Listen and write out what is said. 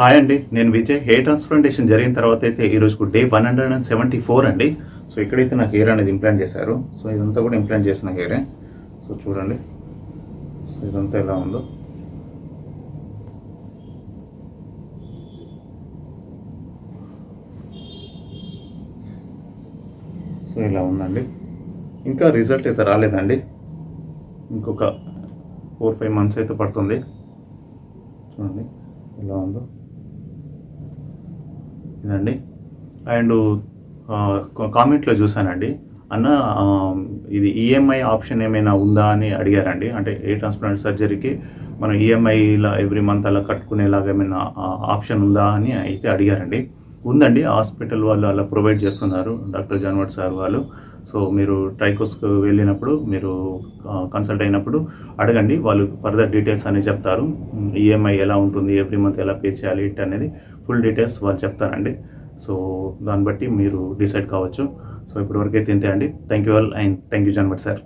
Hi అండి, నేను Vijay. Hair transplantation జరిగిన తర్వాత అయితే ఈరోజుకు డే 174 అండి. సో ఇక్కడైతే నాకు హెయిర్ అనేది ఇంప్లాంట్ చేశారు. సో ఇదంతా కూడా ఇంప్లాంట్ చేసిన హెయిరే. సో చూడండి, సో ఇదంతా ఎలా ఉందో. సో ఇలా ఉందండి. ఇంకా రిజల్ట్ అయితే రాలేదండి. ఇంకొక 4-5 మంత్స్ అయితే పడుతుంది. చూడండి ఎలా ఉందో ఇదండి. అండ్ కామెంట్లో చూసానండి, అన్న ఇది ఈఎంఐ ఆప్షన్ ఏమైనా ఉందా అని అడిగారండి. అంటే హెయిర్ ట్రాన్స్ప్లాంట్ సర్జరీకి మనం ఈఎంఐలా ఎవ్రీ మంత్ అలా కట్టుకునేలాగా ఏమైనా ఆప్షన్ ఉందా అని అయితే అడిగారండి. ఉందండి, హాస్పిటల్ వాళ్ళు అలా ప్రొవైడ్ చేస్తున్నారు, డాక్టర్ జాన్వర్డ్ సార్ వాళ్ళు. సో మీరు ట్రైకోస్కు వెళ్ళినప్పుడు, మీరు కన్సల్ట్ అయినప్పుడు అడగండి, వాళ్ళు ఫర్దర్ డీటెయిల్స్ అనేది చెప్తారు. ఈఎంఐ ఎలా ఉంటుంది, ఎవ్రీ మంత్ ఎలా పే చేయాలి అనేది ఫుల్ డీటెయిల్స్ వాళ్ళు చెప్తారండి. సో దాన్ని బట్టి మీరు డిసైడ్ కావచ్చు. సో ఇప్పటివరకు అయితే ఇంతే అండి. Thank you all and thank you జాన్వర్డ్ సార్.